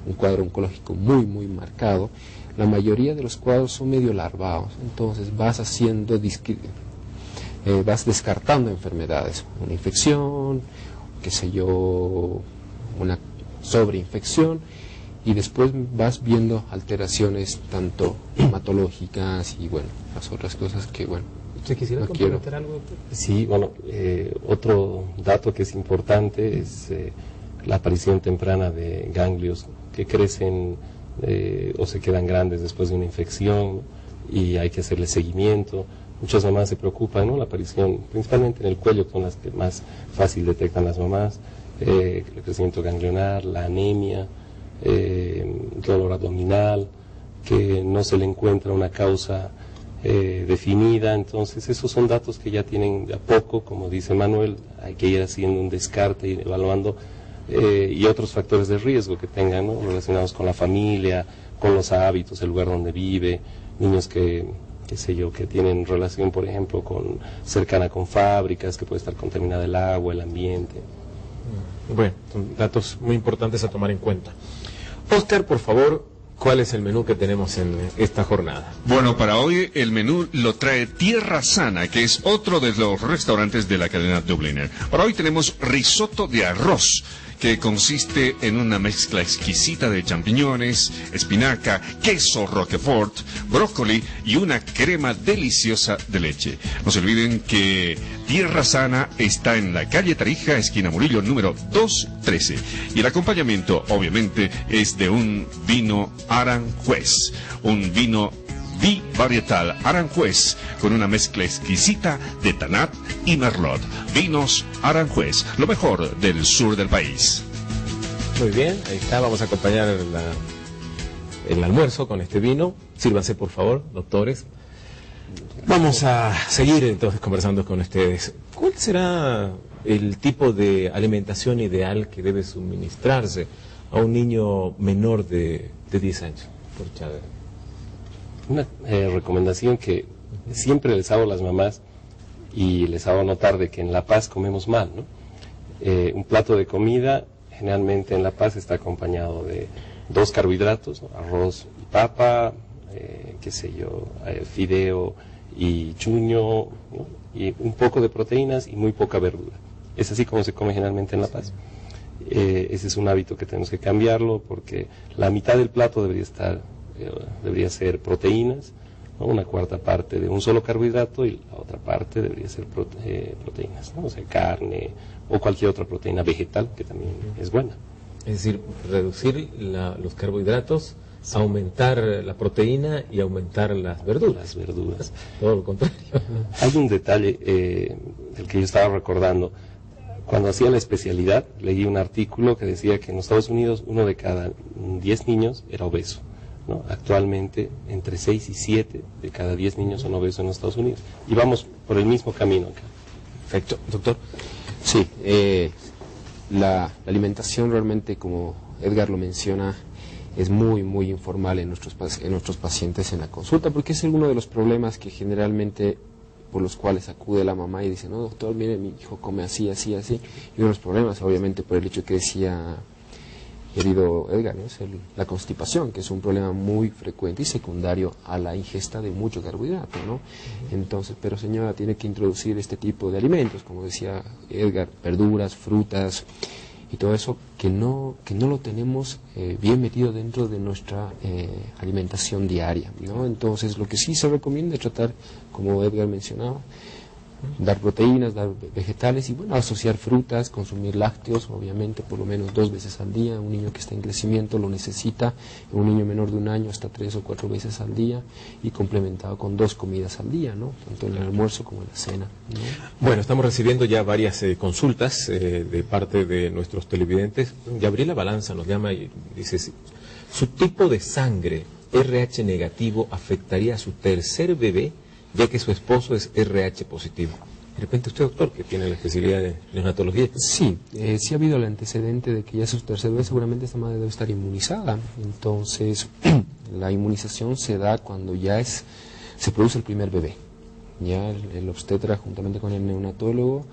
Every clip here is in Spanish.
un cuadro oncológico muy, muy marcado, la mayoría de los cuadros son medio larvados, entonces vas haciendo, vas descartando enfermedades, una infección, qué sé yo, una sobreinfección, y después vas viendo alteraciones tanto hematológicas y bueno, las otras cosas que bueno. ¿Usted quisiera complementar algo, doctor? Sí, bueno, otro dato que es importante es la aparición temprana de ganglios que crecen o se quedan grandes después de una infección y hay que hacerle seguimiento. Muchas mamás se preocupan, ¿no? La aparición, principalmente en el cuello, que son las que más fácil detectan las mamás, el crecimiento ganglionar, la anemia, dolor abdominal, que no se le encuentra una causa definida. Entonces esos son datos que ya tienen de a poco, como dice Manuel, hay que ir haciendo un descarte y evaluando, y otros factores de riesgo que tengan, ¿no? Relacionados con la familia, con los hábitos, el lugar donde vive, niños que, qué sé yo, que tienen relación, por ejemplo, cercana con fábricas, que puede estar contaminada el agua, el ambiente. Bueno, son datos muy importantes a tomar en cuenta. Oscar, por favor, ¿cuál es el menú que tenemos en esta jornada? Bueno, para hoy el menú lo trae Tierra Sana, que es otro de los restaurantes de la cadena Dubliner. Para hoy tenemos risotto de arroz, que consiste en una mezcla exquisita de champiñones, espinaca, queso roquefort, brócoli y una crema deliciosa de leche. No se olviden que Tierra Sana está en la calle Tarija, esquina Murillo, número 213. Y el acompañamiento, obviamente, es de un vino Aranjuez, un vino bivarietal Aranjuez, con una mezcla exquisita de Tanat y Merlot. Vinos Aranjuez, lo mejor del sur del país. Muy bien, ahí está, vamos a acompañar el almuerzo con este vino. Sírvanse, por favor, doctores. Vamos a seguir entonces conversando con ustedes. ¿Cuál será el tipo de alimentación ideal que debe suministrarse a un niño menor de 10 años? Por Chávez. Una recomendación que siempre les hago a las mamás y les hago notar de que en La Paz comemos mal, ¿no? Un plato de comida generalmente en La Paz está acompañado de 2 carbohidratos, ¿no? Arroz y papa, qué sé yo, fideo y chuño, ¿no? Y un poco de proteínas y muy poca verdura. Es así como se come generalmente en La Paz. Ese es un hábito que tenemos que cambiarlo, porque la mitad del plato debería ser proteínas, ¿no? Una cuarta parte de un solo carbohidrato y la otra parte debería ser proteínas, ¿no? O sea, carne o cualquier otra proteína vegetal que también es buena. Es decir, reducir los carbohidratos, aumentar la proteína y aumentar las verduras. Todo lo contrario. Hay un detalle del que yo estaba recordando. Cuando hacía la especialidad, leí un artículo que decía que en los Estados Unidos 1 de cada 10 niños era obeso, ¿no? Actualmente, entre 6 y 7 de cada 10 niños son obesos en los Estados Unidos. Y vamos por el mismo camino acá. Perfecto. Doctor. Sí, la alimentación realmente, como Edgar lo menciona, es muy, muy informal en nuestros pacientes en la consulta, porque es uno de los problemas que generalmente por los cuales acude la mamá y dice, no, doctor, mire, mi hijo come así, así, así. Y uno de los problemas, obviamente, por el hecho que decía querido Edgar, ¿no? Es la constipación, que es un problema muy frecuente y secundario a la ingesta de mucho carbohidrato, ¿no? Entonces, pero señora, tiene que introducir este tipo de alimentos, como decía Edgar, verduras, frutas y todo eso que no lo tenemos bien metido dentro de nuestra alimentación diaria, ¿no? Entonces, lo que sí se recomienda es tratar, como Edgar mencionaba, dar proteínas, dar vegetales y bueno, asociar frutas, consumir lácteos, obviamente por lo menos 2 veces al día. Un niño que está en crecimiento lo necesita, un niño menor de 1 año hasta 3 o 4 veces al día y complementado con 2 comidas al día, ¿no? Tanto en el almuerzo como en la cena, ¿no? Bueno, estamos recibiendo ya varias consultas de parte de nuestros televidentes. Gabriela Balanza nos llama y dice, ¿su tipo de sangre RH negativo afectaría a su tercer bebé, ya que su esposo es RH positivo? De repente usted, doctor, que tiene la especialidad de neonatología. Sí, sí ha habido el antecedente de que ya su tercer bebé, seguramente esta madre debe estar inmunizada. Entonces, la inmunización se da cuando ya se produce el primer bebé. Ya el obstetra, juntamente con el neonatólogo,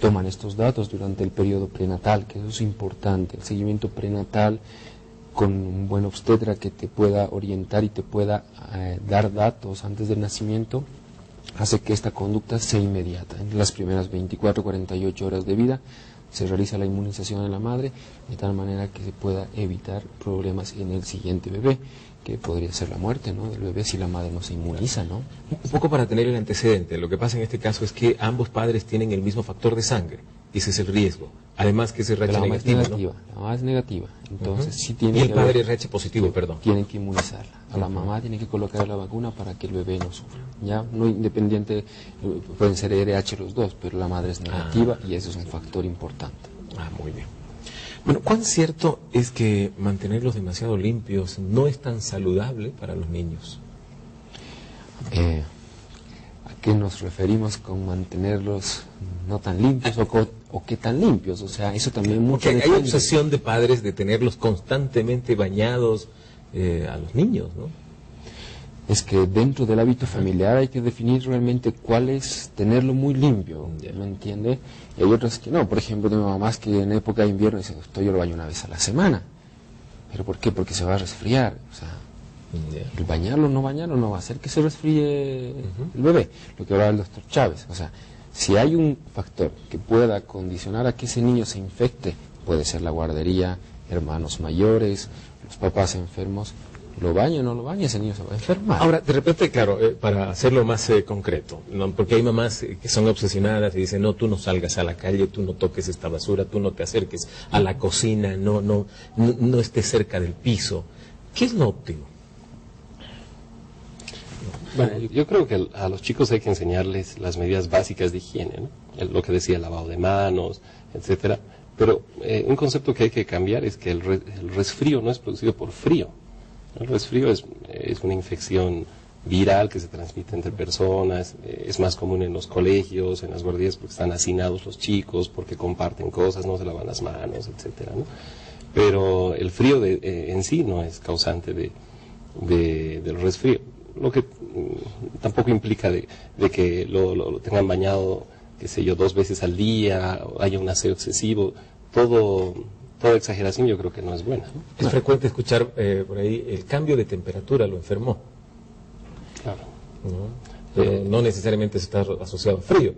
toman estos datos durante el periodo prenatal, que eso es importante. El seguimiento prenatal con un buen obstetra que te pueda orientar y te pueda dar datos antes del nacimiento, hace que esta conducta sea inmediata. En las primeras 24-48 horas de vida se realiza la inmunización en la madre, de tal manera que se pueda evitar problemas en el siguiente bebé, que podría ser la muerte, ¿no?, del bebé si la madre no se inmuniza, ¿no? Un poco para tener el antecedente, lo que pasa en este caso es que ambos padres tienen el mismo factor de sangre, y ese es el riesgo. Además que ese RH La mamá negativa, es negativa, ¿no? La mamá es negativa, entonces sí tiene Y el que padre haber- RH positivo, perdón. tienen que inmunizarla. A la mamá tiene que colocar la vacuna para que el bebé no sufra. Ya no independiente, pueden ser RH los dos, pero la madre es negativa y eso es un factor importante. Ah, muy bien. Bueno, ¿cuán cierto es que mantenerlos demasiado limpios no es tan saludable para los niños? ¿A qué nos referimos con mantenerlos no tan limpios o qué tan limpios? O sea, eso también mucho Porque hay depende. obsesión de padres de tenerlos constantemente bañados a los niños, ¿no? Es que dentro del hábito familiar hay que definir realmente cuál es tenerlo muy limpio, ¿me entiende? Y hay otras que no. Por ejemplo, tengo mamás que en época de invierno dicen, esto yo lo baño una vez a la semana. ¿Pero por qué? Porque se va a resfriar. O sea, el bañarlo o no bañarlo no va a hacer que se resfríe el bebé. Lo que hablaba el doctor Chávez. O sea, si hay un factor que pueda condicionar a que ese niño se infecte, puede ser la guardería, hermanos mayores, los papás enfermos, lo baña o no lo baña, ese niño se va a enfermar. Ahora, de repente, claro, para hacerlo más concreto, ¿no? Porque hay mamás que son obsesionadas y dicen, no, tú no salgas a la calle, tú no toques esta basura, tú no te acerques a la cocina, no estés cerca del piso. ¿Qué es lo óptimo? Bueno, yo creo que a los chicos hay que enseñarles las medidas básicas de higiene, ¿no? Lo que decía, el lavado de manos, etcétera. Pero un concepto que hay que cambiar es que el resfrío no es producido por frío. El resfrío es una infección viral que se transmite entre personas, es más común en los colegios, en las guarderías, porque están hacinados los chicos, porque comparten cosas, no se lavan las manos, etcétera, ¿no? Pero el frío en sí no es causante del resfrío. Lo que tampoco implica de que lo tengan bañado, qué sé yo, 2 veces al día, o haya un aseo excesivo. Toda exageración yo creo que no es buena, ¿no? Es frecuente escuchar por ahí, el cambio de temperatura lo enfermó, Claro. ¿no? Pero no necesariamente está asociado a frío.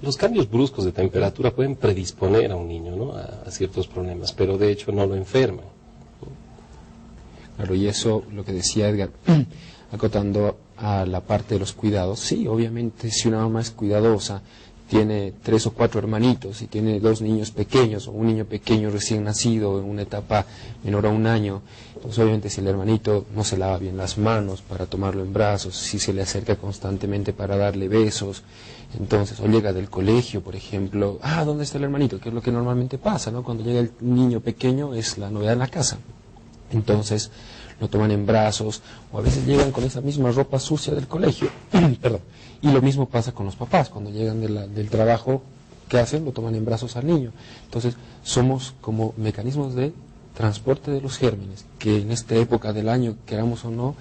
Los cambios bruscos de temperatura pueden predisponer a un niño, ¿no?, a ciertos problemas, pero de hecho no lo enferman. Claro, y eso, lo que decía Edgar, acotando a la parte de los cuidados, sí, obviamente si una mamá es cuidadosa, tiene 3 o 4 hermanitos y tiene 2 niños pequeños o un niño pequeño recién nacido en una etapa menor a 1 año, entonces obviamente si el hermanito no se lava bien las manos para tomarlo en brazos, si se le acerca constantemente para darle besos, entonces, o llega del colegio, por ejemplo, ¿dónde está el hermanito? Que es lo que normalmente pasa, ¿no? Cuando llega el niño pequeño es la novedad en la casa. Entonces lo toman en brazos o a veces llegan con esa misma ropa sucia del colegio. Perdón. Y lo mismo pasa con los papás, cuando llegan del trabajo, ¿qué hacen? Lo toman en brazos al niño. Entonces somos como mecanismos de transporte de los gérmenes, que en esta época del año, queramos o no,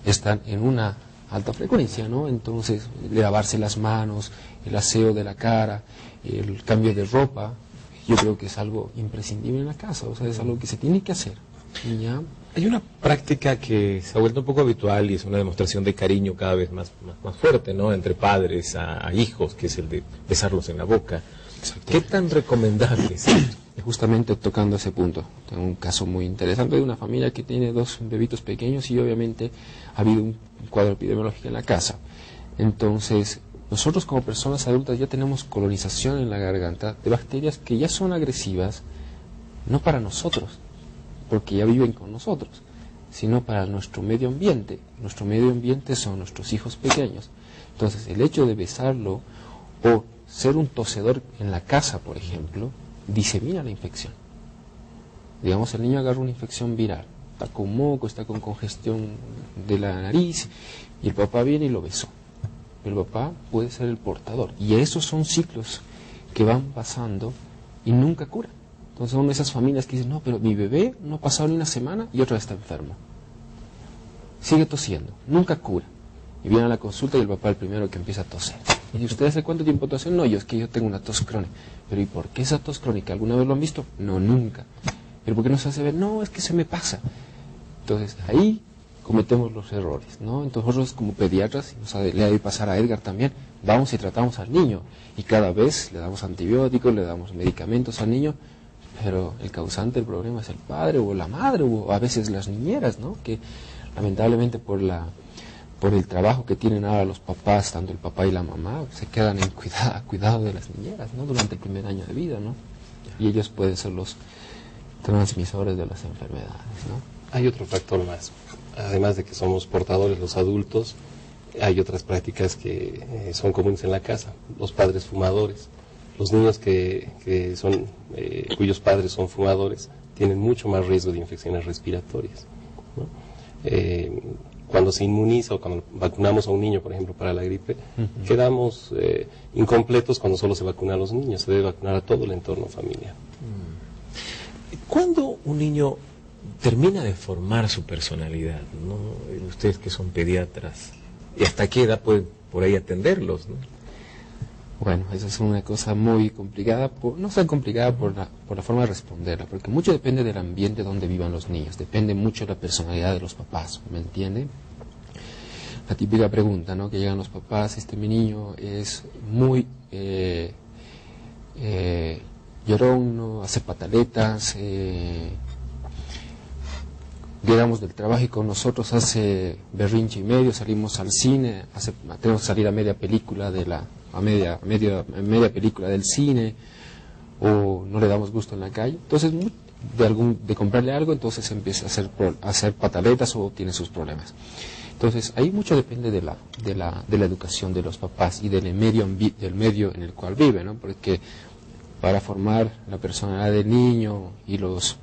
están en una alta frecuencia, ¿no? Entonces, lavarse las manos, el aseo de la cara, el cambio de ropa, yo creo que es algo imprescindible en la casa, o sea, es algo que se tiene que hacer. Y ya. Hay una práctica que se ha vuelto un poco habitual y es una demostración de cariño cada vez más fuerte, ¿no? Entre padres a hijos, que es el de besarlos en la boca. ¿Qué tan recomendable es esto? Justamente tocando ese punto, tengo un caso muy interesante de una familia que tiene 2 bebitos pequeños y obviamente ha habido un cuadro epidemiológico en la casa. Entonces, nosotros como personas adultas ya tenemos colonización en la garganta de bacterias que ya son agresivas, no para nosotros, porque ya viven con nosotros, sino para nuestro medio ambiente. Nuestro medio ambiente son nuestros hijos pequeños. Entonces, el hecho de besarlo o ser un tosedor en la casa, por ejemplo, disemina la infección. Digamos, el niño agarra una infección viral, está con moco, está con congestión de la nariz, y el papá viene y lo besó. El papá puede ser el portador. Y esos son ciclos que van pasando y nunca curan. Entonces son esas familias que dicen, no, pero mi bebé no ha pasado ni 1 semana y otra vez está enfermo. Sigue tosiendo, nunca cura. Y viene a la consulta y el papá el primero que empieza a toser. ¿Y usted hace cuánto tiempo tosen? No, es que yo tengo una tos crónica. Pero ¿y por qué esa tos crónica? ¿Alguna vez lo han visto? No, nunca. pero ¿por qué no se hace ver? No, es que se me pasa. Entonces ahí cometemos los errores, ¿no? Entonces nosotros como pediatras, le ha de pasar a Edgar también, vamos y tratamos al niño, y cada vez le damos antibióticos, le damos medicamentos al niño, pero el causante del problema es el padre o la madre, o a veces las niñeras, ¿no? Que lamentablemente por el trabajo que tienen ahora los papás, tanto el papá y la mamá, se quedan en cuidado de las niñeras, ¿no? Durante el primer año de vida, ¿no? Y ellos pueden ser los transmisores de las enfermedades, ¿no? Hay otro factor más. Además de que somos portadores los adultos, hay otras prácticas que son comunes en la casa. Los padres fumadores, los niños cuyos padres son fumadores, tienen mucho más riesgo de infecciones respiratorias, ¿no? Cuando se inmuniza o cuando vacunamos a un niño, por ejemplo, para la gripe, quedamos incompletos cuando solo se vacuna a los niños. Se debe vacunar a todo el entorno familiar. ¿Cuándo un niño termina de formar su personalidad, ¿no? Ustedes que son pediatras, ¿y hasta qué edad pueden por ahí atenderlos, ¿no? Bueno, esa es una cosa muy complicada, no tan complicada por la forma de responderla, porque mucho depende del ambiente donde vivan los niños, depende mucho de la personalidad de los papás, ¿me entiende? La típica pregunta, ¿no? Que llegan los papás, mi niño es muy llorón, ¿no? Hace pataletas, llegamos del trabajo y con nosotros hace berrinche y medio, salimos al cine, tenemos que salir a media película media película del cine, o no le damos gusto en la calle. Entonces, de comprarle algo, entonces empieza a hacer pataletas o tiene sus problemas. Entonces, ahí mucho depende de la educación de los papás y del medio en el cual vive, ¿no? Porque para formar la personalidad del niño y los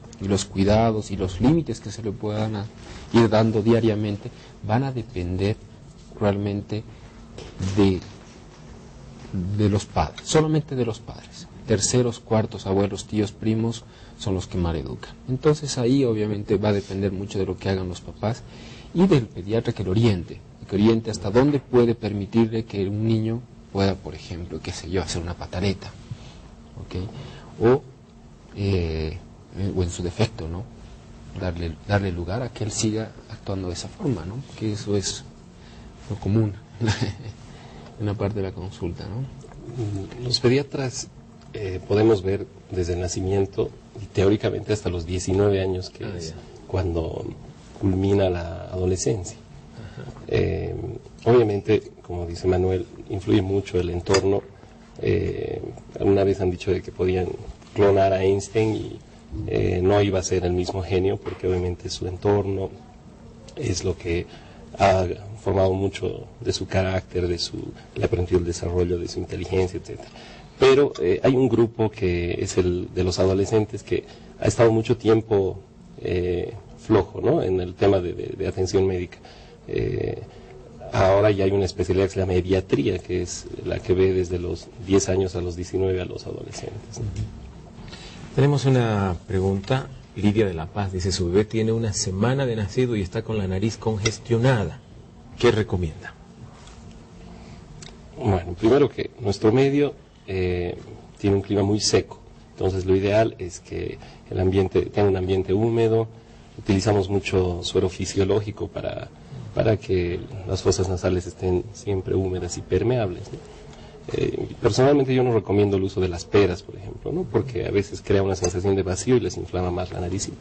cuidados y los límites que se le puedan ir dando diariamente van a depender realmente de los padres, solamente de los padres. Terceros, cuartos, abuelos, tíos, primos son los que mal educan. Entonces ahí obviamente va a depender mucho de lo que hagan los papás y del pediatra que lo oriente hasta dónde puede permitirle que un niño pueda, por ejemplo, hacer una pataleta, ¿okay? O en su defecto, ¿no? Darle lugar a que él siga actuando de esa forma, ¿no? Que eso es lo común en la parte de la consulta, ¿no? Los pediatras podemos ver desde el nacimiento y teóricamente hasta los 19 años, que es cuando culmina la adolescencia. Obviamente, como dice Manuel, influye mucho el entorno. Alguna vez han dicho de que podían clonar a Einstein y no iba a ser el mismo genio, porque obviamente su entorno es lo que ha formado mucho de su carácter, le ha permitido el desarrollo de su inteligencia, etcétera. Pero hay un grupo que es el de los adolescentes que ha estado mucho tiempo flojo, ¿no? En el tema de atención médica. Ahora ya hay una especialidad que se llama pediatría, que es la que ve desde los 10 años a los 19 a los adolescentes, ¿no? Tenemos una pregunta. Lidia de La Paz dice: su bebé tiene una semana de nacido y está con la nariz congestionada. ¿Qué recomienda? Bueno, primero que nuestro medio tiene un clima muy seco, entonces lo ideal es que el ambiente tenga un ambiente húmedo. Utilizamos mucho suero fisiológico para que las fosas nasales estén siempre húmedas y permeables, ¿no? Personalmente yo no recomiendo el uso de las peras, por ejemplo, ¿no? Porque a veces crea una sensación de vacío y les inflama más la naricita.